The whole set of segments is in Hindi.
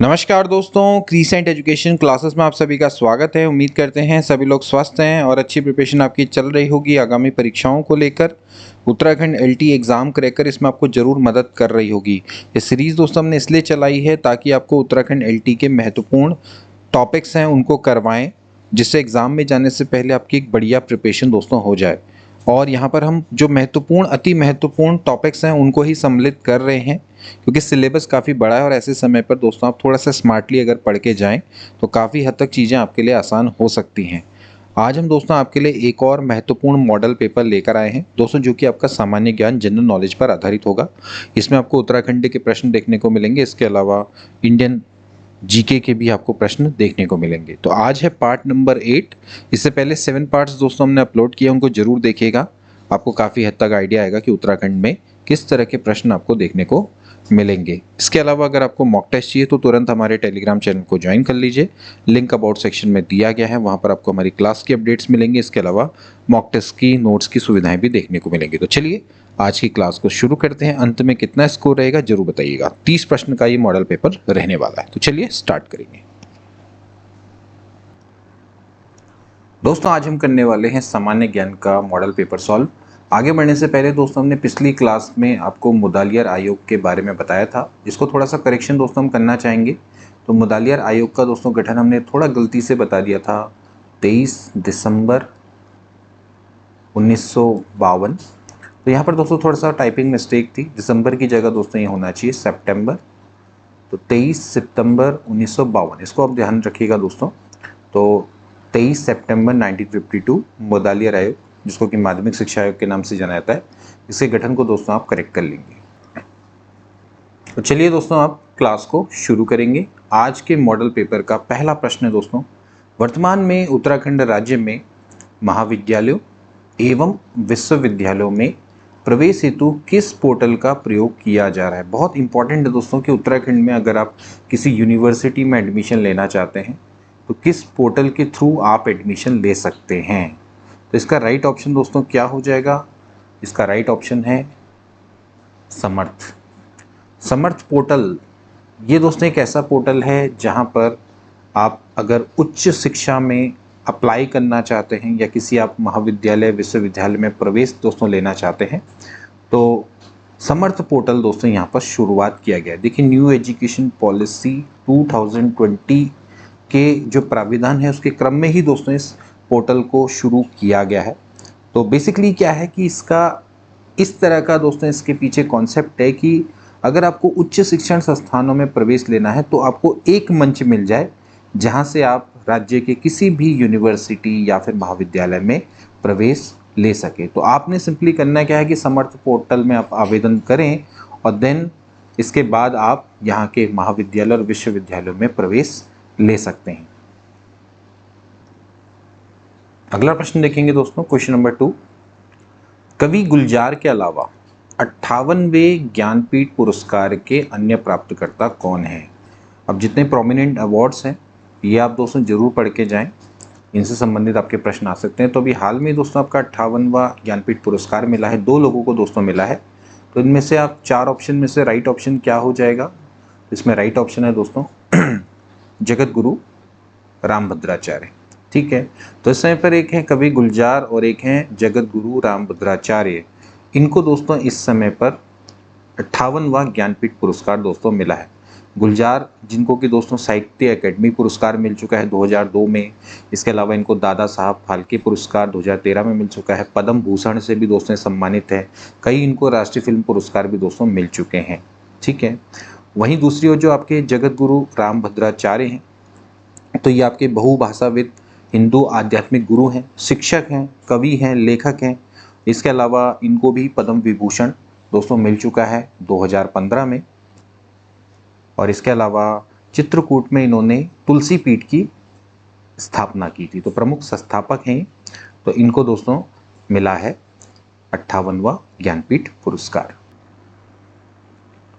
नमस्कार दोस्तों, क्रीसेंट एजुकेशन क्लासेस में आप सभी का स्वागत है। उम्मीद करते हैं सभी लोग स्वस्थ हैं और अच्छी प्रिपरेशन आपकी चल रही होगी आगामी परीक्षाओं को लेकर। उत्तराखंड एलटी एग्ज़ाम क्रैकर इसमें आपको ज़रूर मदद कर रही होगी। ये सीरीज़ दोस्तों हमने इसलिए चलाई है ताकि आपको उत्तराखंड एलटी के महत्वपूर्ण टॉपिक्स हैं उनको करवाएं, जिससे एग्ज़ाम में जाने से पहले आपकी एक बढ़िया प्रिपरेशन दोस्तों हो जाए। और यहाँ पर हम जो महत्वपूर्ण अति महत्वपूर्ण टॉपिक्स हैं उनको ही सम्मिलित कर रहे हैं, क्योंकि सिलेबस काफ़ी बड़ा है और ऐसे समय पर दोस्तों आप थोड़ा सा स्मार्टली अगर पढ़ के जाएं तो काफ़ी हद तक चीज़ें आपके लिए आसान हो सकती हैं। आज हम दोस्तों आपके लिए एक और महत्वपूर्ण मॉडल पेपर लेकर आए हैं दोस्तों, जो कि आपका सामान्य ज्ञान जनरल नॉलेज पर आधारित होगा। इसमें आपको उत्तराखंड के प्रश्न देखने को मिलेंगे, इसके अलावा इंडियन जीके के भी आपको प्रश्न देखने को मिलेंगे। तो आज है पार्ट नंबर 8। इससे पहले 7 पार्ट्स दोस्तों हमने अपलोड किए, उनको जरूर देखिएगा। आपको काफ़ी हद तक आइडिया आएगा कि उत्तराखंड में किस तरह के प्रश्न आपको देखने को मिलेंगे। इसके अलावा अगर आपको मॉक टेस्ट चाहिए तो तुरंत हमारे टेलीग्राम चैनल को ज्वाइन कर लीजिए। लिंक अबाउट सेक्शन में दिया गया है, वहाँ पर आपको हमारी क्लास की अपडेट्स मिलेंगे। इसके अलावा मॉक टेस्ट की नोट्स की सुविधाएं भी देखने को मिलेंगी। तो चलिए आज की क्लास को शुरू करते हैं। अंत में कितना स्कोर रहेगा जरूर बताइएगा। 30 प्रश्न का ये मॉडल पेपर रहने वाला है। तो चलिए स्टार्ट करेंगे। दोस्तों आज हम करने वाले हैं सामान्य ज्ञान का मॉडल पेपर सॉल्व। आगे बढ़ने से पहले दोस्तों हमने पिछली क्लास में आपको मुदालियर आयोग के बारे में बताया था, जिसको थोड़ा सा करेक्शन दोस्तों हम करना चाहेंगे। तो मुदालियर आयोग का दोस्तों गठन हमने थोड़ा गलती से बता दिया था 23 दिसंबर 1952। तो यहाँ पर दोस्तों थोड़ा सा टाइपिंग मिस्टेक थी, दिसंबर की जगह दोस्तों ये होना चाहिए सितंबर। तो 23 सितंबर 1952, इसको आप ध्यान रखिएगा दोस्तों। तो 23 सितंबर 1952 मुदालियर आयोग, जिसको कि माध्यमिक शिक्षा आयोग के नाम से जाना जाता है, इसके गठन को दोस्तों आप करेक्ट कर लेंगे। तो चलिए दोस्तों आप क्लास को शुरू करेंगे। आज के मॉडल पेपर का पहला प्रश्न है दोस्तों, वर्तमान में उत्तराखंड राज्य में महाविद्यालयों एवं विश्वविद्यालयों में प्रवेश हेतु किस पोर्टल का प्रयोग किया जा रहा है। बहुत इंपॉर्टेंट है दोस्तों कि उत्तराखंड में अगर आप किसी यूनिवर्सिटी में एडमिशन लेना चाहते हैं तो किस पोर्टल के थ्रू आप एडमिशन ले सकते हैं। तो इसका राइट ऑप्शन दोस्तों क्या हो जाएगा? इसका राइट ऑप्शन है समर्थ। समर्थ पोर्टल ये दोस्तों एक ऐसा पोर्टल है जहां पर आप अगर उच्च शिक्षा में अप्लाई करना चाहते हैं या किसी आप महाविद्यालय विश्वविद्यालय में प्रवेश दोस्तों लेना चाहते हैं तो समर्थ पोर्टल दोस्तों यहाँ पर शुरुआत किया गया है। देखिए न्यू एजुकेशन पॉलिसी 2020 के जो प्राविधान है उसके क्रम में ही दोस्तों इस पोर्टल को शुरू किया गया है। तो बेसिकली क्या है कि इसका इस तरह का दोस्तों इसके पीछे कॉन्सेप्ट है कि अगर आपको उच्च शिक्षण संस्थानों में प्रवेश लेना है तो आपको एक मंच मिल जाए जहां से आप राज्य के किसी भी यूनिवर्सिटी या फिर महाविद्यालय में प्रवेश ले सके। तो आपने सिंपली करना क्या है कि समर्थ पोर्टल में आप आवेदन करें और देन इसके बाद आप यहाँ के महाविद्यालय और विश्वविद्यालयों में प्रवेश ले सकते हैं। अगला प्रश्न देखेंगे दोस्तों, क्वेश्चन नंबर 2। कवि गुलजार के अलावा 58वें ज्ञानपीठ पुरस्कार के अन्य प्राप्तकर्ता कौन है? अब जितने प्रोमिनेंट अवार्ड्स हैं ये आप दोस्तों जरूर पढ़ के जाएं, इनसे संबंधित आपके प्रश्न आ सकते हैं। तो अभी हाल में दोस्तों आपका 58वां ज्ञानपीठ पुरस्कार मिला है, 2 लोगों को दोस्तों मिला है। तो इनमें से आप 4 ऑप्शन में से राइट ऑप्शन क्या हो जाएगा? इसमें राइट ऑप्शन है दोस्तों जगत गुरु रामभद्राचार्य। ठीक है, तो इस समय पर एक है कवि गुलजार और एक है जगत गुरु रामभद्राचार्य। इनको दोस्तों इस समय पर 58वां ज्ञानपीठ पुरस्कार दोस्तों मिला है। गुलजार जिनको कि दोस्तों साहित्य अकेडमी पुरस्कार मिल चुका है 2002 में। इसके अलावा इनको दादा साहब फाल्के पुरस्कार 2013 में मिल चुका है। पद्म भूषण से भी दोस्तों सम्मानित है। कई इनको राष्ट्रीय फिल्म पुरस्कार भी दोस्तों मिल चुके हैं। ठीक है, वहीं दूसरी ओर जो आपके जगत गुरु रामभद्राचार्य हैं तो ये आपके बहुभाषाविद हिंदू आध्यात्मिक गुरु हैं, शिक्षक हैं, कवि हैं, लेखक हैं। इसके अलावा इनको भी पद्म विभूषण दोस्तों मिल चुका है 2015 में। और इसके अलावा चित्रकूट में इन्होंने तुलसी पीठ की स्थापना की थी, तो प्रमुख संस्थापक हैं। तो इनको दोस्तों मिला है 58वां ज्ञानपीठ पुरस्कार।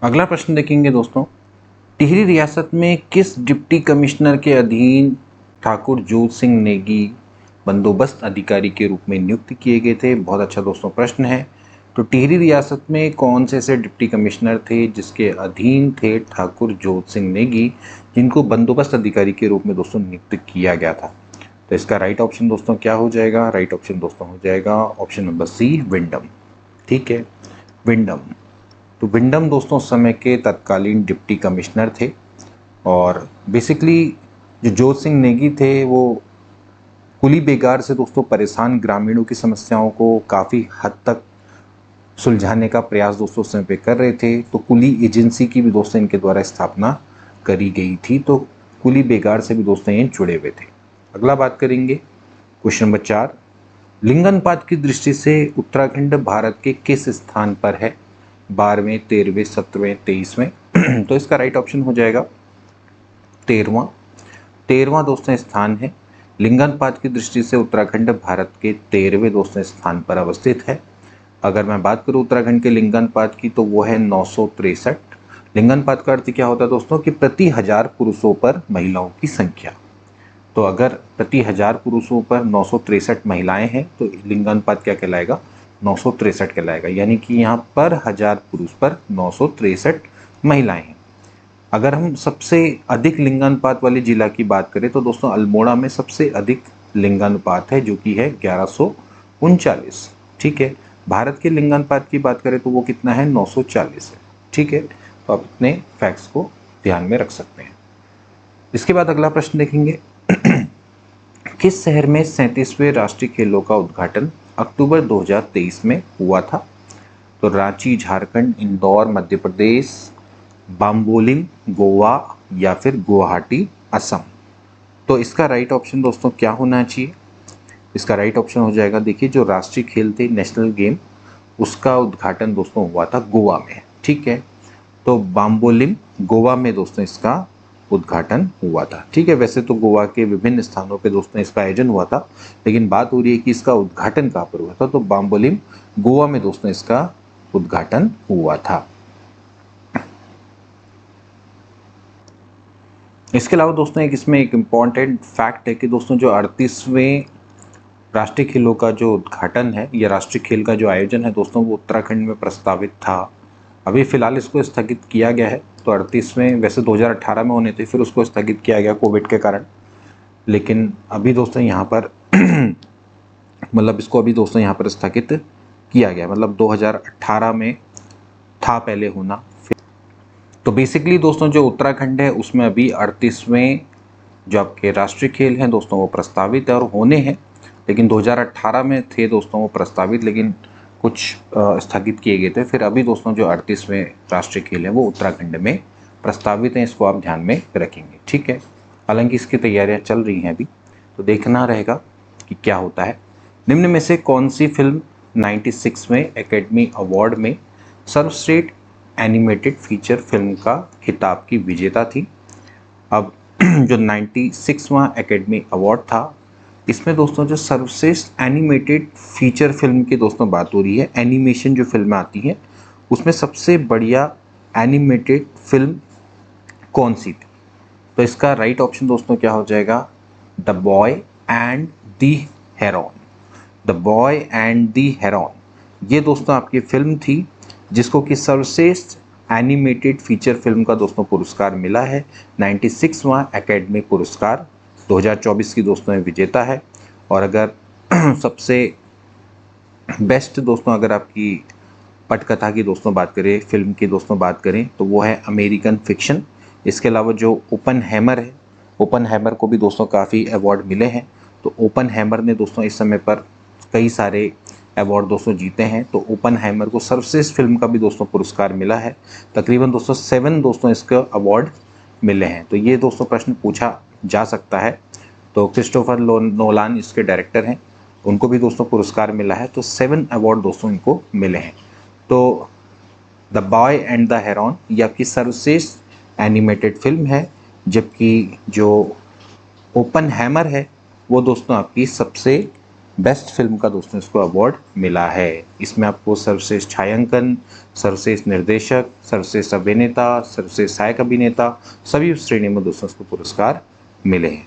अगला प्रश्न देखेंगे दोस्तों, टिहरी रियासत में किस डिप्टी कमिश्नर के अधीन ठाकुर जोत सिंह नेगी बंदोबस्त अधिकारी के रूप में नियुक्त किए गए थे? बहुत अच्छा दोस्तों प्रश्न है। तो टिहरी रियासत में कौन से ऐसे डिप्टी कमिश्नर थे जिसके अधीन थे ठाकुर जोत सिंह नेगी, जिनको बंदोबस्त अधिकारी के रूप में दोस्तों नियुक्त किया गया था? तो इसका राइट ऑप्शन दोस्तों क्या हो जाएगा? राइट ऑप्शन दोस्तों हो जाएगा ऑप्शन नंबर सी, विंडम। ठीक है, विंडम। तो विंडम दोस्तों उस समय के तत्कालीन डिप्टी कमिश्नर थे और बेसिकली जो जोत सिंह नेगी थे वो कुली बेगार से दोस्तों परेशान ग्रामीणों की समस्याओं को काफ़ी हद तक सुलझाने का प्रयास दोस्तों उस समय पे कर रहे थे। तो कुली एजेंसी की भी दोस्तों इनके द्वारा स्थापना करी गई थी। तो कुली बेगार से भी दोस्तों ये जुड़े हुए थे। अगला बात करेंगे क्वेश्चन नंबर 4, लिंगानुपात की दृष्टि से उत्तराखंड भारत के किस स्थान पर है? 12वें, 13वें, 17वें, 23वें? तो इसका राइट ऑप्शन हो जाएगा 13वां दोस्तों स्थान है। लिंगानुपात की दृष्टि से उत्तराखंड भारत के 13वें दोस्तों स्थान पर अवस्थित है। अगर मैं बात करूं उत्तराखंड के लिंगानुपात की तो वो है 963। लिंगानुपात का अर्थ क्या होता है दोस्तों कि प्रति 1000 पुरुषों पर महिलाओं की संख्या। तो अगर प्रति 1000 पुरुषों पर 963 महिलाएं हैं तो लिंगानुपात क्या कहलाएगा? 963 कहलाएगा। यानी कि यहाँ पर 1000 पुरुष पर 963 महिलाएं हैं। अगर हम सबसे अधिक लिंगानुपात वाले जिला की बात करें तो दोस्तों अल्मोड़ा में सबसे अधिक लिंगानुपात है जो कि है 1139। ठीक है, भारत के लिंगानुपात की बात करें तो वो कितना है? 940 है। ठीक है, तो आप अपने फैक्ट्स को ध्यान में रख सकते हैं। इसके बाद अगला प्रश्न देखेंगे किस शहर में 37वें राष्ट्रीय खेलों का उद्घाटन अक्टूबर 2023 में हुआ था? तो रांची झारखंड, इंदौर मध्य प्रदेश, बाम्बोलिम गोवा या फिर गुवाहाटी असम? तो इसका राइट ऑप्शन दोस्तों क्या होना चाहिए? इसका राइट ऑप्शन हो जाएगा, देखिए जो राष्ट्रीय खेल थे नेशनल गेम उसका उद्घाटन दोस्तों हुआ था गोवा में। ठीक है, तो बाम्बोलिम गोवा में दोस्तों इसका उद्घाटन हुआ था। ठीक है, वैसे तो गोवा के विभिन्न स्थानों पे दोस्तों इसका आयोजन हुआ था, लेकिन बात हो रही है कि इसका उद्घाटन कहाँ पर हुआ था। तो बाम्बोलिम गोवा में दोस्तों इसका उद्घाटन हुआ था। इसके अलावा दोस्तों इसमें एक इम्पॉर्टेंट फैक्ट है कि दोस्तों जो 38वें राष्ट्रीय खेलों का जो उद्घाटन है या राष्ट्रीय खेल का जो आयोजन है दोस्तों वो उत्तराखंड में प्रस्तावित था। अभी फिलहाल इसको स्थगित किया गया है। तो 38वें वैसे 2018 में होने थे, फिर उसको स्थगित किया गया कोविड के कारण। लेकिन अभी दोस्तों यहाँ पर मतलब इसको अभी दोस्तों यहाँ पर स्थगित किया गया, मतलब 2018 में था पहले होना। तो बेसिकली दोस्तों जो उत्तराखंड है उसमें अभी 38वें जो आपके राष्ट्रीय खेल हैं दोस्तों वो प्रस्तावित है और होने हैं, लेकिन 2018 में थे दोस्तों वो प्रस्तावित, लेकिन कुछ स्थगित किए गए थे। फिर अभी दोस्तों जो 38वें राष्ट्रीय खेल हैं वो उत्तराखंड में प्रस्तावित हैं, इसको आप ध्यान में रखेंगे। ठीक है, हालांकि इसकी तैयारियां चल रही हैं अभी, तो देखना रहेगा कि क्या होता है। निम्न में से कौन सी फिल्म 96वें एकेडमी अवार्ड में सर्वश्रेष्ठ एनिमेटेड फीचर फिल्म का खिताब की विजेता थी? अब जो 96वां एकेडमी अवार्ड था इसमें दोस्तों जो सर्वश्रेष्ठ एनिमेटेड फीचर फिल्म की दोस्तों बात हो रही है। एनिमेशन जो फिल्में आती हैं उसमें सबसे बढ़िया एनिमेटेड फिल्म कौन सी थी? तो इसका राइट ऑप्शन दोस्तों क्या हो जाएगा? The boy and the Heron. The boy and the Heron ये दोस्तों आपकी फिल्म थी जिसको कि सर्वश्रेष्ठ एनिमेटेड फीचर फिल्म का दोस्तों पुरस्कार मिला है। 96वां एकेडमी पुरस्कार 2024 की दोस्तों विजेता है। और अगर सबसे बेस्ट दोस्तों अगर आपकी पटकथा की दोस्तों बात करें, फिल्म की दोस्तों बात करें तो वो है अमेरिकन फिक्शन। इसके अलावा जो ओपनहेमर है, ओपनहेमर को भी दोस्तों काफ़ी अवार्ड मिले हैं। तो ओपनहेमर ने दोस्तों इस समय पर कई सारे अवार्ड दोस्तों जीते हैं। तो ओपनहेमर को सर्वश्रेष्ठ फिल्म का भी दोस्तों पुरस्कार मिला है। तकरीबन दोस्तों 7 दोस्तों इसका अवार्ड मिले हैं। तो ये दोस्तों प्रश्न पूछा जा सकता है। तो क्रिस्टोफर नोलान इसके डायरेक्टर हैं, उनको भी दोस्तों पुरस्कार मिला है। तो 7 अवार्ड दोस्तों इनको मिले हैं। तो the boy and the Heron ये आपकी सर्वश्रेष्ठ एनिमेटेड फिल्म है, जबकि जो ओपनहेमर है वो दोस्तों आपकी सबसे बेस्ट फिल्म का दोस्तों इसको अवार्ड मिला है। इसमें आपको सर्वश्रेष्ठ छायांकन, सर्वश्रेष्ठ निर्देशक, सर्वश्रेष्ठ अभिनेता, सर्वश्रेष्ठ सहायक अभिनेता सभी श्रेणी में दोस्तों इसको पुरस्कार मिले हैं।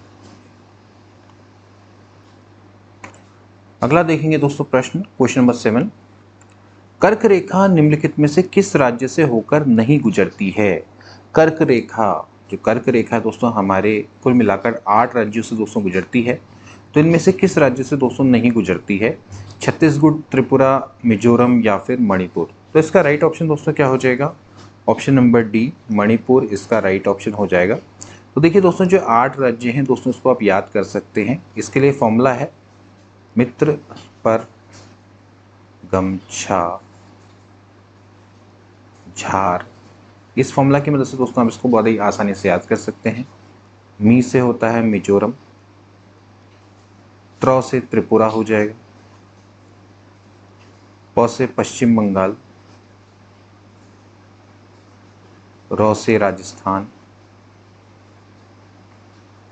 अगला देखेंगे दोस्तों प्रश्न, क्वेश्चन नंबर 7, कर्क रेखा निम्नलिखित में से किस राज्य से होकर नहीं गुजरती है? कर्क रेखा, जो कर्क रेखा है दोस्तों हमारे कुल मिलाकर 8 राज्यों से दोस्तों गुजरती है। तो इनमें से किस राज्य से दोस्तों नहीं गुजरती है? छत्तीसगढ़, त्रिपुरा, मिजोरम या फिर मणिपुर। तो इसका राइट ऑप्शन दोस्तों क्या हो जाएगा? ऑप्शन नंबर डी, मणिपुर इसका राइट ऑप्शन हो जाएगा। तो देखिए दोस्तों, जो 8 राज्य हैं दोस्तों, इसको आप याद कर सकते हैं। इसके लिए फॉर्मूला है मित्र पर गमछा झार। इस फॉर्मूला की मदद से दोस्तों हम इसको बहुत ही आसानी से याद कर सकते हैं। मी से होता है मिजोरम, त्र से त्रिपुरा हो जाएगा, प से पश्चिम बंगाल, र से राजस्थान,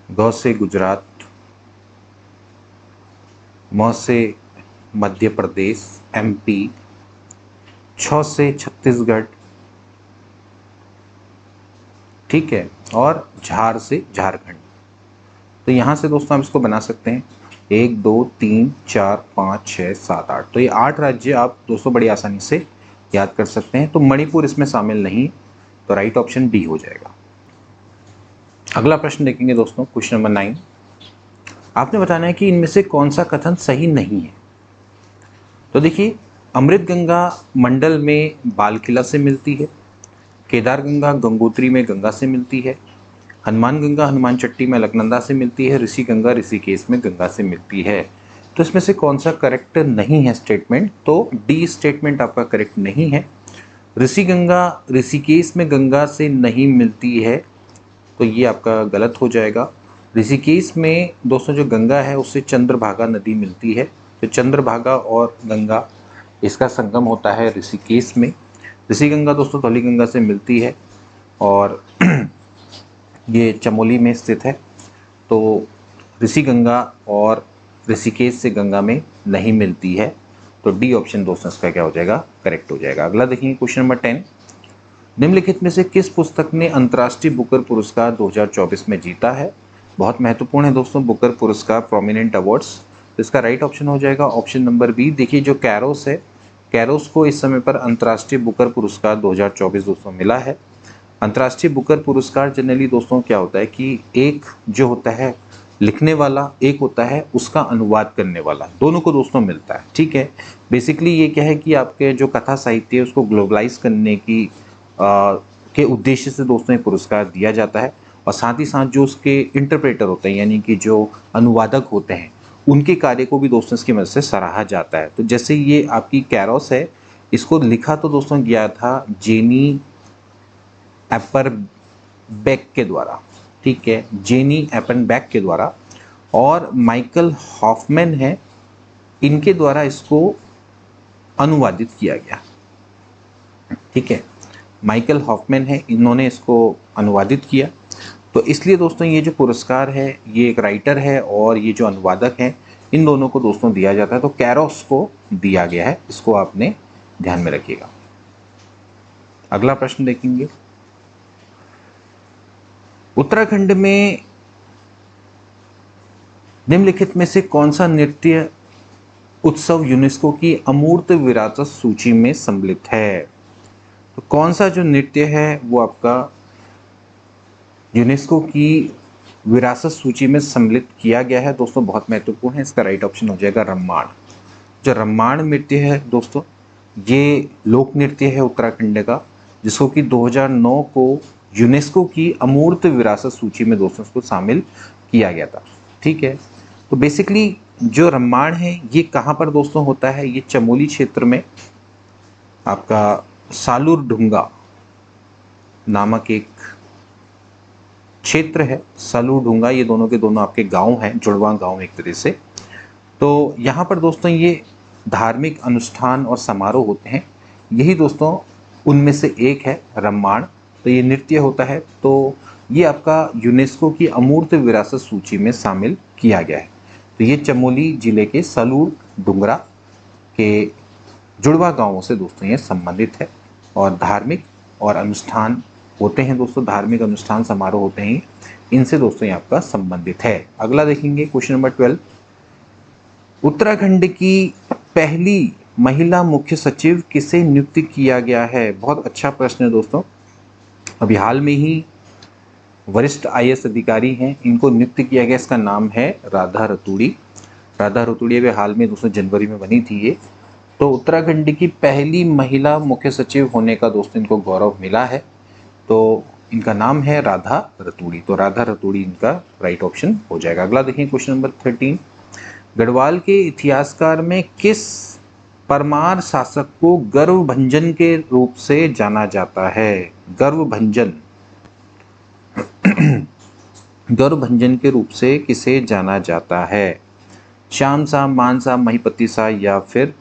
ग से गुजरात, म से मध्य प्रदेश एमपी, छ से छत्तीसगढ़, ठीक है, और झार से झारखंड। तो यहाँ से दोस्तों हम इसको बना सकते हैं 1 2 3 4 5 6 7 8। तो ये 8 राज्य आप दोस्तों बड़ी आसानी से याद कर सकते हैं। तो मणिपुर इसमें शामिल नहीं, तो राइट ऑप्शन डी हो जाएगा। अगला प्रश्न देखेंगे दोस्तों, क्वेश्चन नंबर 9। आपने बताना है कि इनमें से कौन सा कथन सही नहीं है। तो देखिए, अमृत गंगा मंडल में बाल किला से मिलती है, केदार गंगा गंगोत्री में गंगा से मिलती है, हनुमान गंगा हनुमान चट्टी में अलकनंदा से मिलती है, ऋषि गंगा ऋषिकेश में गंगा से मिलती है। तो इसमें से कौन सा करेक्ट नहीं है स्टेटमेंट? तो डी स्टेटमेंट आपका करेक्ट नहीं है। ऋषि गंगा ऋषिकेश में गंगा से नहीं मिलती है, तो ये आपका गलत हो जाएगा। ऋषिकेश में दोस्तों जो गंगा है उससे चंद्रभागा नदी मिलती है। तो चंद्रभागा और गंगा इसका संगम होता है ऋषिकेश में। ऋषि गंगा दोस्तों धौली गंगा से मिलती है और ये चमोली में स्थित है। तो ऋषि गंगा और ऋषिकेश से गंगा में नहीं मिलती है। तो डी ऑप्शन दोस्तों इसका क्या हो जाएगा? करेक्ट हो जाएगा। अगला देखिए क्वेश्चन नंबर 10। निम्नलिखित में से किस पुस्तक ने अंतर्राष्ट्रीय बुकर पुरस्कार 2024 में जीता है? बहुत महत्वपूर्ण है दोस्तों बुकर पुरस्कार, प्रोमिनेंट अवार्ड्स। तो इसका राइट ऑप्शन हो जाएगा ऑप्शन नंबर बी। देखिए, जो कैरोस है, कैरोस को इस समय पर अंतर्राष्ट्रीय बुकर पुरस्कार 2024 दोस्तों मिला है। अंतर्राष्ट्रीय बुकर पुरस्कार जनरली दोस्तों क्या होता है कि एक जो होता है लिखने वाला, एक होता है उसका अनुवाद करने वाला, दोनों को दोस्तों मिलता है। ठीक है, बेसिकली ये क्या है कि आपके जो कथा साहित्य है उसको ग्लोबलाइज करने की के उद्देश्य से दोस्तों ये पुरस्कार दिया जाता है। और साथ ही साथ जो उसके इंटरप्रेटर होते हैं, यानी कि जो अनुवादक होते हैं, उनके कार्य को भी दोस्तों इसकी मदद से सराहा जाता है। तो जैसे ये आपकी कैरोस है, इसको लिखा तो दोस्तों गया था जेनी एपरबेक के द्वारा, ठीक है, जेनी एपनबैक के द्वारा, और माइकल हॉफमैन है, इनके द्वारा इसको अनुवादित किया गया। ठीक है, माइकल हॉफमैन है, इन्होंने इसको अनुवादित किया। तो इसलिए दोस्तों ये जो पुरस्कार है, ये एक राइटर है और ये जो अनुवादक है, इन दोनों को दोस्तों दिया जाता है। तो कैरोस को दिया गया है, इसको आपने ध्यान में रखिएगा। अगला प्रश्न देखेंगे, उत्तराखंड में निम्नलिखित में से कौन सा नृत्य उत्सव यूनेस्को की अमूर्त विरासत सूची में सम्मिलित है? तो कौन सा जो नृत्य है वो आपका यूनेस्को की विरासत सूची में सम्मिलित किया गया है दोस्तों? बहुत महत्वपूर्ण है, इसका राइट ऑप्शन हो जाएगा रम्माण। जो रम्माण नृत्य है दोस्तों, ये लोक नृत्य है उत्तराखंड का, जिसको कि 2009 को यूनेस्को की अमूर्त विरासत सूची में दोस्तों इसको शामिल किया गया था। ठीक है, तो बेसिकली जो रम्माण है ये कहाँ पर दोस्तों होता है? ये चमोली क्षेत्र में आपका सालूर ढुंगा नामक एक क्षेत्र है। सालूर ढुंगा, ये दोनों के दोनों आपके गांव हैं, जुड़वा गांव एक तरह से। तो यहाँ पर दोस्तों ये धार्मिक अनुष्ठान और समारोह होते हैं, यही दोस्तों उनमें से एक है रम्माण। तो ये नृत्य होता है, तो ये आपका यूनेस्को की अमूर्त विरासत सूची में शामिल किया गया है। तो ये चमोली जिले के सालूर डुंगरा के जुड़वा गांवों से दोस्तों ये संबंधित है और धार्मिक और अनुष्ठान होते हैं दोस्तों, धार्मिक अनुष्ठान समारोह होते हैं, इनसे दोस्तों ये आपका संबंधित है। अगला देखेंगे क्वेश्चन नंबर 12। उत्तराखंड की पहली महिला मुख्य सचिव किसे नियुक्त किया गया है? बहुत अच्छा प्रश्न है दोस्तों। अभी हाल में ही वरिष्ठ आईएएस अधिकारी हैं, इनको नियुक्त किया गया। इसका नाम है राधा रतूड़ी। राधा रतूड़ी अभी हाल में दोस्तों जनवरी में बनी थी ये। तो उत्तराखंड की पहली महिला मुख्य सचिव होने का दोस्तों इनको गौरव मिला है। तो इनका नाम है राधा रतूड़ी। तो राधा रतूड़ी इनका राइट ऑप्शन हो जाएगा। अगला देखिए क्वेश्चन नंबर 13। गढ़वाल के इतिहासकार में किस परमार शासक को गर्वभंजन के रूप से जाना जाता है? गर्वभंजन गर्वभंजन के रूप से किसे जाना जाता है? श्याम शाह, मान शाह, महिपति शाह या फिर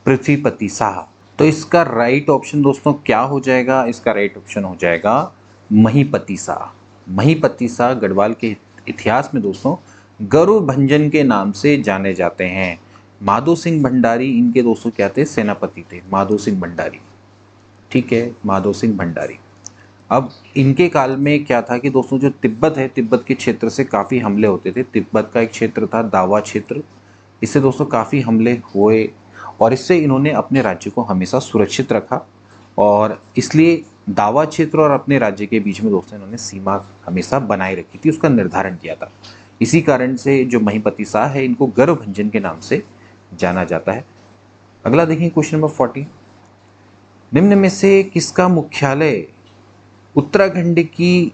पृथ्वीपति शाह? तो इसका राइट ऑप्शन दोस्तों क्या हो जाएगा? इसका राइट ऑप्शन हो जाएगा महिपति शाह। महिपति शाह गढ़वाल के इतिहास में दोस्तों गर्वभंजन के नाम से जाने जाते हैं। माधो सिंह भंडारी इनके दोस्तों क्या थे? सेनापति थे, माधो सिंह भंडारी। ठीक है, माधो सिंह भंडारी। अब इनके काल में क्या था कि दोस्तों जो तिब्बत है, तिब्बत के क्षेत्र से काफ़ी हमले होते थे। तिब्बत का एक क्षेत्र था दावा क्षेत्र, इससे दोस्तों काफ़ी हमले हुए और इससे इन्होंने अपने राज्य को हमेशा सुरक्षित रखा और इसलिए दावा क्षेत्र और अपने राज्य के बीच में दोस्तों इन्होंने सीमा हमेशा बनाए रखी थी, उसका निर्धारण किया था। इसी कारण से जो महिपति शाह है इनको गर्वभंजन के नाम से जाना जाता है। अगला देखिए क्वेश्चन नंबर 40। निम्न में से किसका मुख्यालय उत्तराखंड की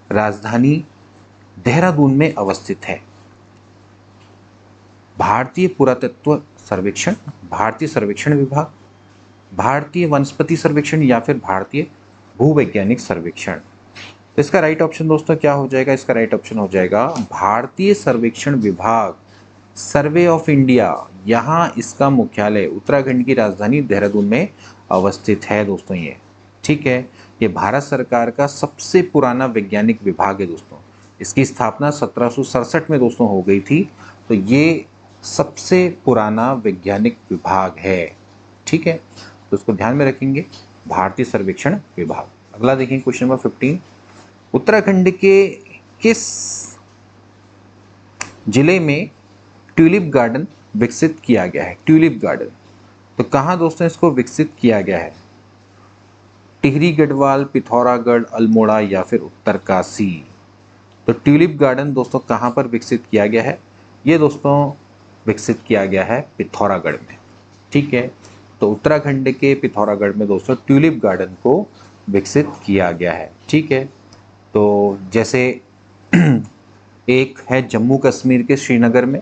राजधानी देहरादून में अवस्थित है? भारतीय पुरातत्व सर्वेक्षण, भारतीय सर्वेक्षण विभाग, भारतीय वनस्पति सर्वेक्षण या फिर भारतीय भूवैज्ञानिक सर्वेक्षण? तो इसका राइट ऑप्शन दोस्तों क्या हो जाएगा? इसका राइट ऑप्शन हो जाएगा भारतीय सर्वेक्षण विभाग, सर्वे ऑफ इंडिया। यहाँ इसका मुख्यालय उत्तराखंड की राजधानी देहरादून में अवस्थित है दोस्तों ये। ठीक है, ये भारत सरकार का सबसे पुराना वैज्ञानिक विभाग है दोस्तों। इसकी स्थापना 1767 में दोस्तों हो गई थी। तो ये सबसे पुराना वैज्ञानिक विभाग है। ठीक है, तो इसको ध्यान में रखेंगे, भारतीय सर्वेक्षण विभाग। अगला देखें क्वेश्चन नंबर 15। उत्तराखंड के किस जिले में ट्यूलिप गार्डन विकसित किया गया है? ट्यूलिप गार्डन तो कहाँ दोस्तों इसको विकसित किया गया है? टिहरी गढ़वाल, पिथौरागढ़, अल्मोड़ा या फिर उत्तरकाशी? तो ट्यूलिप गार्डन दोस्तों कहाँ पर विकसित किया गया है? ये दोस्तों विकसित किया गया है पिथौरागढ़ में। ठीक है, तो उत्तराखंड के पिथौरागढ़ में दोस्तों ट्यूलिप गार्डन को विकसित किया गया है। ठीक है, तो जैसे एक है जम्मू कश्मीर के श्रीनगर में।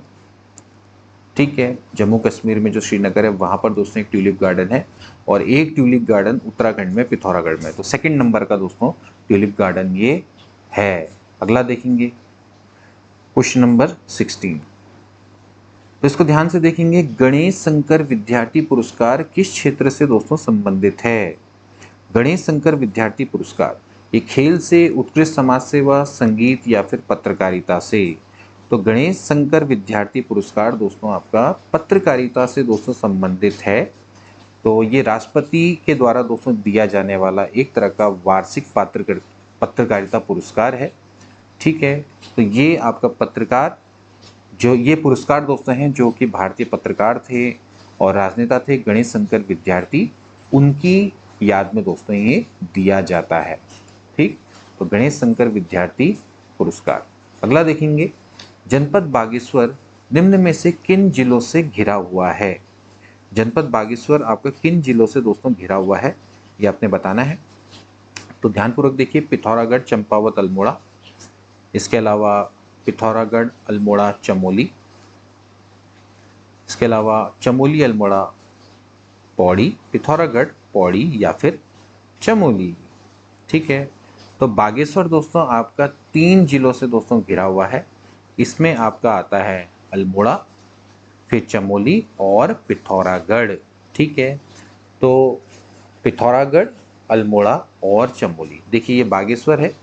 ठीक है, जम्मू कश्मीर में जो श्रीनगर है वहाँ पर दोस्तों एक ट्यूलिप गार्डन है और एक ट्यूलिप गार्डन उत्तराखंड में पिथौरागढ़ में। तो सेकंड नंबर का दोस्तों ट्यूलिप गार्डन ये है। अगला देखेंगे क्वेश्चन नंबर 16। तो इसको ध्यान से देखेंगे, गणेश शंकर विद्यार्थी पुरस्कार किस क्षेत्र से दोस्तों संबंधित है? गणेश शंकर विद्यार्थी पुरस्कार ये खेल से, उत्कृष्ट समाज सेवा, संगीत या फिर पत्रकारिता से? तो गणेश शंकर विद्यार्थी पुरस्कार दोस्तों आपका पत्रकारिता से दोस्तों संबंधित है। तो ये राष्ट्रपति के द्वारा दोस्तों दिया जाने वाला एक तरह का वार्षिक पत्रकारिता पुरस्कार है। ठीक है, तो ये आपका पत्रकार जो ये पुरस्कार दोस्तों हैं जो कि भारतीय पत्रकार थे और राजनेता थे गणेश शंकर विद्यार्थी, उनकी याद में दोस्तों ये दिया जाता है। ठीक, तो गणेश शंकर विद्यार्थी पुरस्कार। अगला देखेंगे, जनपद बागेश्वर निम्न में से किन जिलों से घिरा हुआ है? जनपद बागेश्वर आपका किन जिलों से दोस्तों घिरा हुआ है ये आपने बताना है। तो ध्यानपूर्वक देखिए, पिथौरागढ़, चंपावत, अल्मोड़ा, इसके अलावा पिथौरागढ़, अल्मोड़ा, चमोली, इसके अलावा चमोली, अल्मोड़ा, पौड़ी, पिथौरागढ़, पौड़ी या फिर चमोली। ठीक है, तो बागेश्वर दोस्तों आपका 3 जिलों से दोस्तों घिरा हुआ है। इसमें आपका आता है अल्मोड़ा, फिर चमोली और पिथौरागढ़। ठीक है, तो पिथौरागढ़, अल्मोड़ा और चमोली। देखिए ये बागेश्वर है।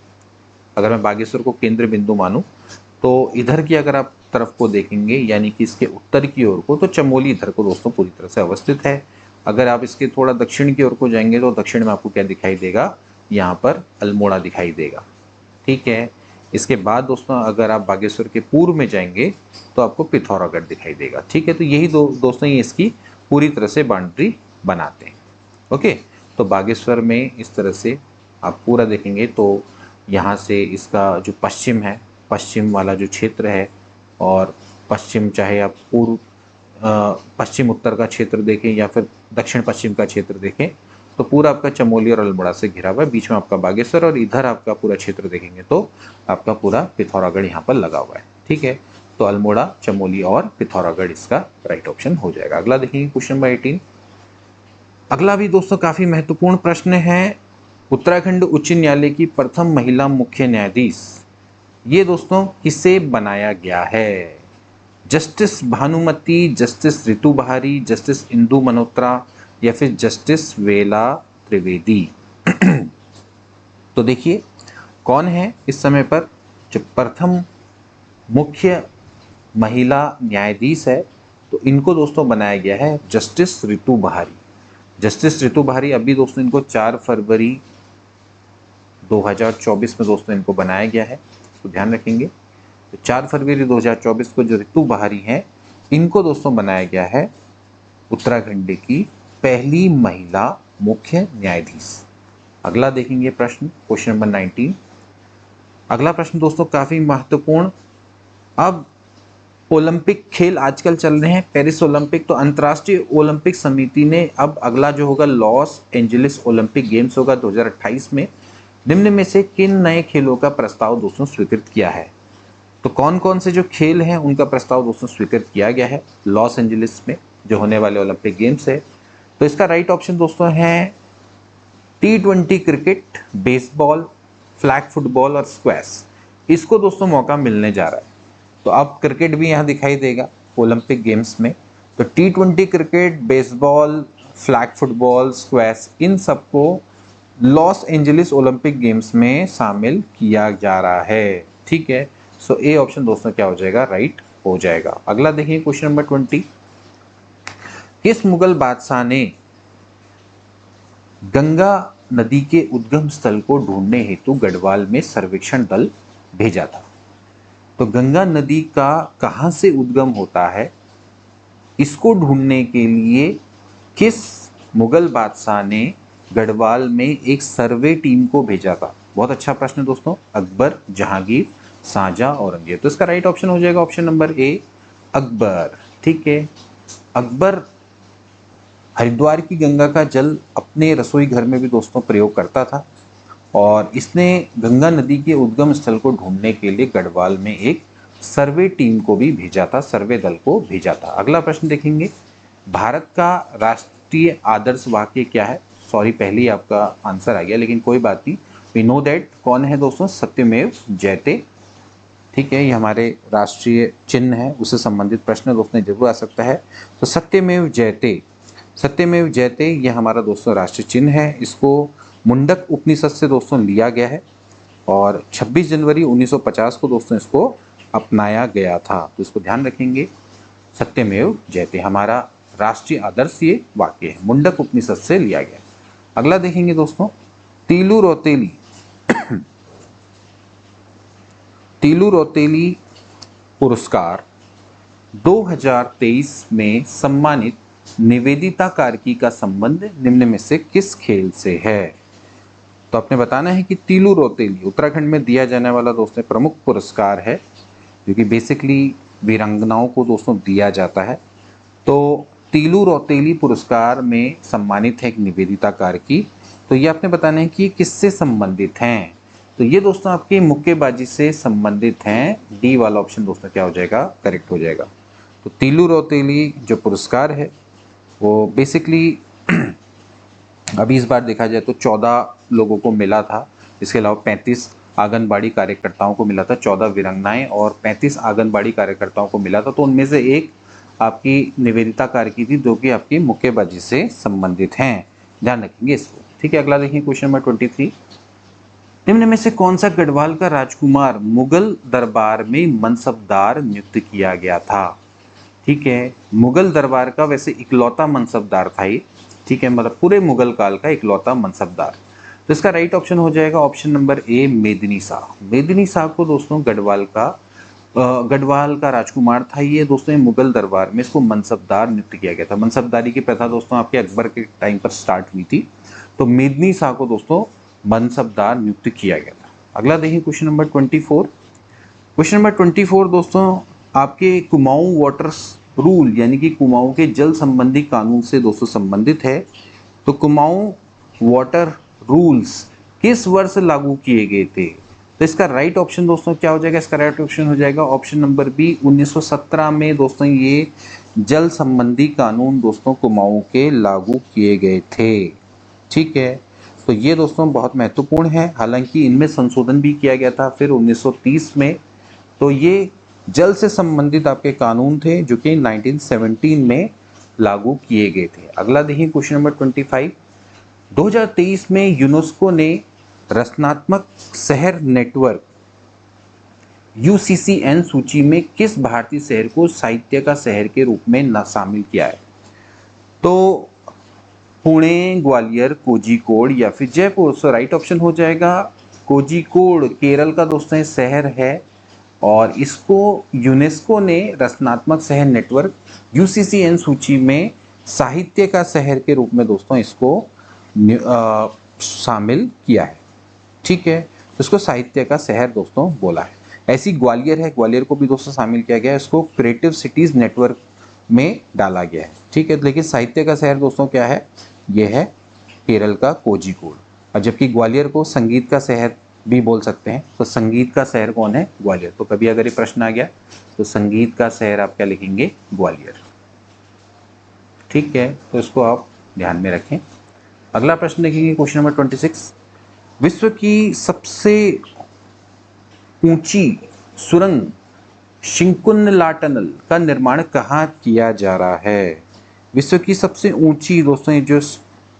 अगर मैं बागेश्वर को केंद्र बिंदु मानूं तो इधर की अगर आप तरफ को देखेंगे यानी कि इसके उत्तर की ओर को, तो चमोली इधर को दोस्तों पूरी तरह से अवस्थित है। अगर आप इसके थोड़ा दक्षिण की ओर को जाएंगे तो दक्षिण में आपको क्या दिखाई देगा? यहाँ पर अल्मोड़ा दिखाई देगा। ठीक है, इसके बाद दोस्तों अगर आप बागेश्वर के पूर्व में जाएंगे तो आपको पिथौरागढ़ दिखाई देगा। ठीक है, तो यही दोस्तों ये इसकी पूरी तरह से बाउंड्री बनाते हैं। ओके, तो बागेश्वर में इस तरह से आप पूरा देखेंगे तो यहाँ से इसका जो पश्चिम है, पश्चिम वाला जो क्षेत्र है, और पश्चिम चाहे आप पूर्व पश्चिम उत्तर का क्षेत्र देखें या फिर दक्षिण पश्चिम का क्षेत्र देखें, तो पूरा आपका चमोली और अल्मोड़ा से घिरा हुआ है। बीच में आपका बागेश्वर और इधर आपका पूरा क्षेत्र देखेंगे तो आपका पूरा पिथौरागढ़ यहाँ पर लगा हुआ है। ठीक है, तो अल्मोड़ा, चमोली और पिथौरागढ़ इसका राइट ऑप्शन हो जाएगा। अगला देखेंगे क्वेश्चन नंबर 18। अगला भी दोस्तों काफी महत्वपूर्ण प्रश्न है। उत्तराखंड उच्च न्यायालय की प्रथम महिला मुख्य न्यायाधीश, ये दोस्तों किसे बनाया गया है? जस्टिस भानुमति, जस्टिस रितु बहारी, जस्टिस इंदु मल्होत्रा या फिर जस्टिस वेला त्रिवेदी? तो देखिए कौन है इस समय पर जो प्रथम मुख्य महिला न्यायाधीश है, तो इनको दोस्तों बनाया गया है जस्टिस रितु बहारी। जस्टिस रितु बहारी अभी दोस्तों इनको 4 फरवरी 2024 में दोस्तों इनको बनाया गया है, तो ध्यान रखेंगे। तो 4 फरवरी 2024 को जो रितु बहारी हैं, इनको दोस्तों बनाया गया है उत्तराखंड की पहली महिला मुख्य न्यायाधीश। अगला देखेंगे प्रश्न, क्वेश्चन नंबर 19। अगला प्रश्न दोस्तों काफी महत्वपूर्ण। अब ओलंपिक खेल आजकल चल रहे हैं, पेरिस ओलंपिक, तो अंतर्राष्ट्रीय ओलंपिक समिति ने अब अगला जो होगा लॉस एंजलिस ओलंपिक गेम्स होगा 2028 में, निम्न में से किन नए खेलों का प्रस्ताव दोस्तों स्वीकृत किया है? तो कौन कौन से जो खेल हैं उनका प्रस्ताव दोस्तों स्वीकृत किया गया है लॉस एंजलिस में जो होने वाले ओलंपिक गेम्स है? तो इसका राइट ऑप्शन दोस्तों है T20 cricket, baseball, flag football और स्क्वैश। इसको दोस्तों मौका मिलने जा रहा है। तो अब क्रिकेट भी यहाँ दिखाई देगा ओलंपिक गेम्स में। तो T20 cricket, baseball, flag football, squash, इन सबको लॉस एंजलिस ओलंपिक गेम्स में शामिल किया जा रहा है। ठीक है, सो ए ऑप्शन दोस्तों क्या हो जाएगा? राइट हो जाएगा। अगला देखिए क्वेश्चन नंबर 20। किस मुगल बादशाह ने गंगा नदी के उद्गम स्थल को ढूंढने हेतु गढ़वाल में सर्वेक्षण दल भेजा था? तो गंगा नदी का कहां से उद्गम होता है, इसको ढूंढने के लिए किस मुगल बादशाह ने गढ़वाल में एक सर्वे टीम को भेजा था? बहुत अच्छा प्रश्न दोस्तों। अकबर, जहांगीर, शाहजहां, औरंगजेब? तो इसका राइट ऑप्शन हो जाएगा ऑप्शन नंबर ए, अकबर। ठीक है, अकबर हरिद्वार की गंगा का जल अपने रसोई घर में भी दोस्तों प्रयोग करता था, और इसने गंगा नदी के उद्गम स्थल को ढूंढने के लिए गढ़वाल में एक सर्वे टीम को भी भेजा था, सर्वे दल को भेजा था। अगला प्रश्न देखेंगे, भारत का राष्ट्रीय आदर्श वाक्य क्या है? सॉरी, पहले ही आपका आंसर आ गया, लेकिन कोई बात नहीं। वी नो दैट कौन है दोस्तों? सत्यमेव जयते। ठीक है, ये हमारे राष्ट्रीय चिन्ह है, उससे संबंधित प्रश्न दोस्तों जरूर आ सकता है। तो सत्यमेव जयते, सत्यमेव जयते ये हमारा दोस्तों राष्ट्रीय चिन्ह है। इसको मुंडक उपनिषद से दोस्तों लिया गया है, और 26 जनवरी 1950 को दोस्तों इसको अपनाया गया था। तो इसको ध्यान रखेंगे, सत्यमेव जयते हमारा राष्ट्रीय आदर्श ये वाक्य है, मुंडक उपनिषद से लिया गया। अगला देखेंगे दोस्तों, तीलू रौतेली तीलू रौतेली पुरस्कार 2023 में सम्मानित निवेदिता कार्की का संबंध निम्न में से किस खेल से है? तो आपने बताना है कि तीलू रौतेली उत्तराखंड में दिया जाने वाला दोस्तों प्रमुख पुरस्कार है, जो कि बेसिकली वीरांगनाओं को दोस्तों दिया जाता है। तो तीलू रौतेली पुरस्कार में सम्मानित है एक निवेदिता कार्की। तो ये आपने बताना है कि किससे संबंधित हैं? तो ये दोस्तों आपके मुक्केबाजी से संबंधित हैं। डी वाला ऑप्शन दोस्तों क्या हो जाएगा? करेक्ट हो जाएगा। तो तीलू रौतेली जो पुरस्कार है वो बेसिकली अभी इस बार देखा जाए तो 14 लोगों को मिला था। इसके अलावा 35 आंगनबाड़ी कार्यकर्ताओं को मिला था, 14 वीरांगनाएं और 35 आंगनबाड़ी कार्यकर्ताओं को मिला था। तो उनमें से एक आपकी निवेदिता कार्की थी, जो कि आपकी मुक्केबाजी से संबंधित हैं। ध्यान रखेंगे इसको। ठीक है, अगला देखिए क्वेश्चन नंबर 23। निम्न में से कौन सा गढ़वाल का राजकुमार मुगल दरबार में मनसबदार नियुक्त किया गया था? ठीक है, मुगल दरबार का वैसे इकलौता मनसबदार था ये। ठीक है, मतलब पूरे मुगल काल का इकलौता मनसबदार। तो इसका राइट ऑप्शन हो जाएगा ऑप्शन नंबर ए, मेदिनी शाह। मेदिनी शाह को दोस्तों गढ़वाल का गढ़वाल का राजकुमार था ये दोस्तों, ये मुगल दरबार में इसको मनसबदार नियुक्त किया गया था। मनसबदारी की प्रथा दोस्तों आपके अकबर के टाइम पर स्टार्ट हुई थी, तो मेदिनी शाह को दोस्तों मनसबदार नियुक्त किया गया था। अगला देखिए क्वेश्चन नंबर 24। क्वेश्चन नंबर 24 दोस्तों आपके कुमाऊं वाटर्स रूल यानी कि कुमाऊं के जल संबंधी कानून से दोस्तों संबंधित है। तो कुमाऊं वाटर रूल्स किस वर्ष लागू किए गए थे? तो इसका राइट ऑप्शन दोस्तों क्या हो जाएगा? इसका राइट ऑप्शन हो जाएगा ऑप्शन नंबर बी, 1917 में दोस्तों ये जल संबंधी कानून दोस्तों कुमाऊं के लागू किए गए थे। ठीक है, तो ये दोस्तों बहुत महत्वपूर्ण है, हालांकि इनमें संशोधन भी किया गया था फिर 1930 में। तो ये जल से संबंधित आपके कानून थे जो कि 1917 में लागू किए गए थे। अगला देखिए क्वेश्चन नंबर 25। 2023 में यूनेस्को ने रचनात्मक शहर नेटवर्क UCCN सूची में किस भारतीय शहर को साहित्य का शहर के रूप में न शामिल किया है? तो पुणे, ग्वालियर, कोझिकोड या फिर जयपुर। सो राइट ऑप्शन हो जाएगा कोझिकोड, केरल का दोस्तों शहर है और इसको यूनेस्को ने रचनात्मक शहर नेटवर्क UCCN सूची में साहित्य का शहर के रूप में दोस्तों इसको शामिल किया है। ठीक है, तो इसको साहित्य का शहर दोस्तों बोला है। ऐसी ग्वालियर है, ग्वालियर को भी दोस्तों शामिल किया गया है, इसको क्रिएटिव सिटीज नेटवर्क में डाला गया है। ठीक है, लेकिन साहित्य का शहर दोस्तों क्या है? यह है केरल का कोझिकोड। और जबकि ग्वालियर को संगीत का शहर भी बोल सकते हैं, तो संगीत का शहर कौन है? ग्वालियर। तो कभी अगर ये प्रश्न आ गया तो संगीत का शहर आप क्या लिखेंगे? ग्वालियर। ठीक है, तो इसको आप ध्यान में रखें। अगला प्रश्न देखेंगे क्वेश्चन नंबर 26। विश्व की सबसे ऊंची सुरंग शिंकुन्नला टनल का निर्माण कहाँ किया जा रहा है? विश्व की सबसे ऊंची दोस्तों ये जो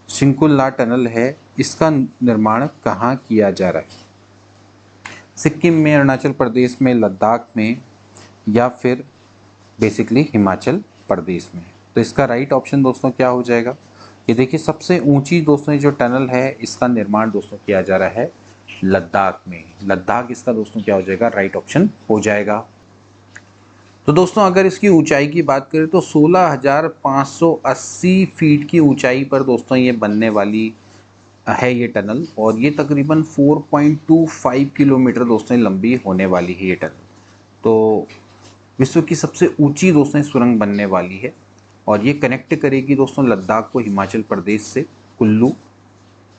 शिंकुन्नला टनल है इसका निर्माण कहाँ किया जा रहा है? सिक्किम में, अरुणाचल प्रदेश में, लद्दाख में या फिर बेसिकली हिमाचल प्रदेश में। तो इसका राइट ऑप्शन दोस्तों क्या हो जाएगा? ये देखिए सबसे ऊंची दोस्तों जो टनल है इसका निर्माण दोस्तों किया जा रहा है लद्दाख में। लद्दाख इसका दोस्तों क्या हो जाएगा? राइट ऑप्शन हो जाएगा। तो दोस्तों अगर इसकी ऊंचाई की बात करें तो 16,580 फीट की ऊंचाई पर दोस्तों ये बनने वाली है ये टनल, और ये तकरीबन 4.25 किलोमीटर दोस्तों लंबी होने वाली है ये टनल। तो विश्व की सबसे ऊंची दोस्तों सुरंग बनने वाली है और ये कनेक्ट करेगी दोस्तों लद्दाख को हिमाचल प्रदेश से कुल्लू।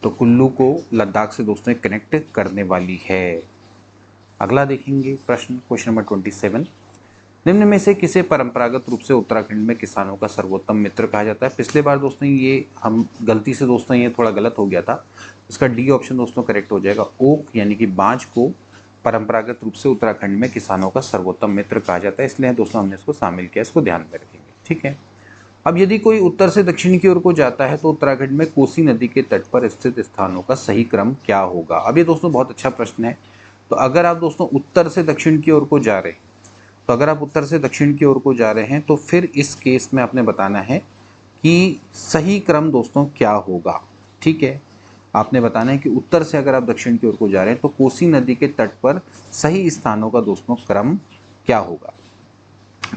तो कुल्लू को लद्दाख से दोस्तों कनेक्ट करने वाली है। अगला देखेंगे प्रश्न क्वेश्चन नंबर 27। निम्न में से किसे परंपरागत रूप से उत्तराखंड में किसानों का सर्वोत्तम मित्र कहा जाता है? पिछले बार दोस्तों ये हम गलती से दोस्तों ये थोड़ा गलत हो गया था, इसका डी ऑप्शन दोस्तों करेक्ट हो जाएगा। ओक यानी कि बांज को परंपरागत रूप से उत्तराखंड में किसानों का सर्वोत्तम मित्र कहा जाता है, इसलिए दोस्तों हमने इसको शामिल किया, इसको ध्यान में रखेंगे। ठीक है, अब यदि कोई उत्तर से दक्षिण की ओर को जाता है तो उत्तराखंड में कोसी नदी के तट पर स्थित स्थानों का सही क्रम क्या होगा? अब ये दोस्तों बहुत अच्छा प्रश्न है। तो अगर आप दोस्तों उत्तर से दक्षिण की ओर को जा रहे हैं, तो अगर आप उत्तर से दक्षिण की ओर को जा रहे हैं तो फिर इस केस में आपने बताना है कि सही क्रम दोस्तों क्या होगा। ठीक है, आपने बताना है कि उत्तर से अगर आप दक्षिण की ओर को जा रहे हैं तो कोसी नदी के तट पर सही स्थानों का दोस्तों क्रम क्या होगा।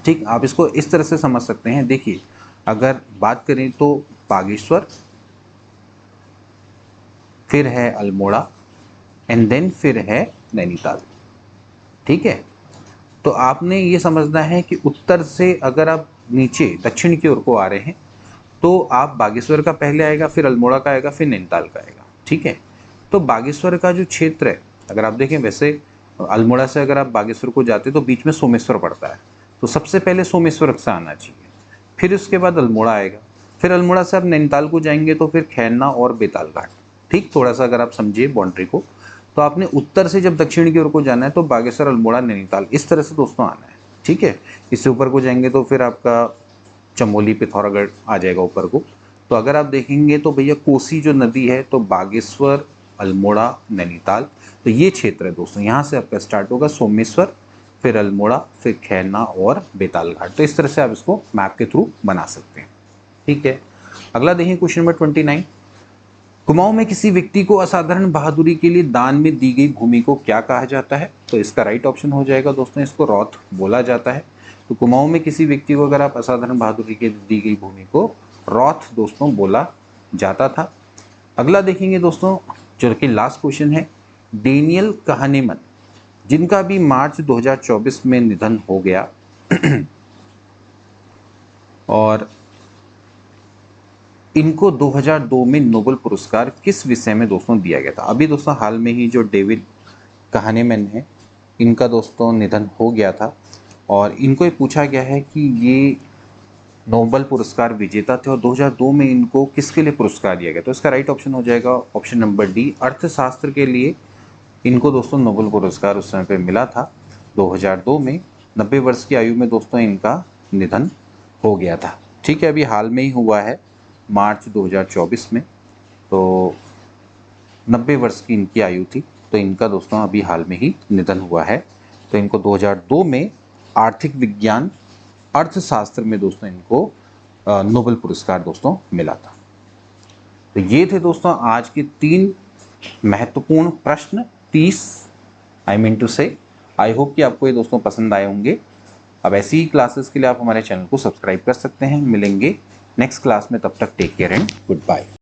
ठीक, आप इसको इस तरह से समझ सकते हैं। देखिए अगर बात करें तो बागेश्वर, फिर है अल्मोड़ा एंड देन फिर है नैनीताल। ठीक है, तो आपने ये समझना है कि उत्तर से अगर आप नीचे दक्षिण की ओर को आ रहे हैं तो आप बागेश्वर का पहले आएगा, फिर अल्मोड़ा का आएगा, फिर नैनीताल का आएगा। ठीक है, तो बागेश्वर का जो क्षेत्र है अगर आप देखें, वैसे अल्मोड़ा से अगर आप बागेश्वर को जाते तो बीच में सोमेश्वर पड़ता है, तो सबसे पहले सोमेश्वर से आना चाहिए, फिर उसके बाद अल्मोड़ा आएगा, फिर अल्मोड़ा से आप नैनीताल को जाएंगे तो फिर खैरना और बेताल घाट। ठीक, थोड़ा सा अगर आप समझिए बाउंड्री को, तो आपने उत्तर से जब दक्षिण की ओर को जाना है तो बागेश्वर, अल्मोड़ा, नैनीताल इस तरह से दोस्तों आना है। ठीक है, इससे ऊपर को जाएंगे तो फिर आपका चमोली, पिथौरागढ़ आ जाएगा ऊपर को। तो अगर आप देखेंगे तो भैया कोसी जो नदी है तो बागेश्वर, अल्मोड़ा, नैनीताल, तो ये क्षेत्र है दोस्तों, यहाँ से आपका स्टार्ट होगा सोमेश्वर, फिर अल्मोड़ा, फिर खैरना और बेताल घाट। तो इस तरह से आप इसको मैप के थ्रू बना सकते हैं। ठीक है, अगला देखिए क्वेश्चन नंबर 29। कुमाऊं में किसी व्यक्ति को असाधारण बहादुरी के लिए दान में दी गई भूमि को क्या कहा जाता है? तो इसका राइट ऑप्शन हो जाएगा दोस्तों, इसको रौथ बोला जाता है। तो कुमाऊं में किसी व्यक्ति को अगर आप असाधारण बहादुरी के लिए दी गई भूमि को रौथ दोस्तों बोला जाता था। अगला देखेंगे दोस्तों, जो कि लास्ट क्वेश्चन है, डेनियल कहानेमन जिनका भी मार्च 2024 में निधन हो गया और इनको 2002 में नोबेल पुरस्कार किस विषय में दोस्तों दिया गया था? अभी दोस्तों हाल में ही जो डेविड कहानेमैन है, इनका दोस्तों निधन हो गया था और इनको ये पूछा गया है कि ये नोबेल पुरस्कार विजेता थे और 2002 में इनको किसके लिए पुरस्कार दिया गया? तो इसका राइट ऑप्शन हो जाएगा ऑप्शन नंबर डी, अर्थशास्त्र के लिए इनको दोस्तों नोबेल पुरस्कार उस समय पे मिला था 2002 में। 90 वर्ष की आयु में दोस्तों इनका निधन हो गया था। ठीक है, अभी हाल में ही हुआ है मार्च 2024 में, तो 90 वर्ष की इनकी आयु थी। तो इनका दोस्तों अभी हाल में ही निधन हुआ है। तो इनको 2002 में आर्थिक विज्ञान अर्थशास्त्र में दोस्तों इनको नोबेल पुरस्कार दोस्तों मिला था। तो ये थे दोस्तों आज के 3 महत्वपूर्ण प्रश्न, 30 आई होप कि आपको ये दोस्तों पसंद आए होंगे। अब ऐसी ही क्लासेस के लिए आप हमारे चैनल को सब्सक्राइब कर सकते हैं। मिलेंगे नेक्स्ट क्लास में, तब तक take care and good bye.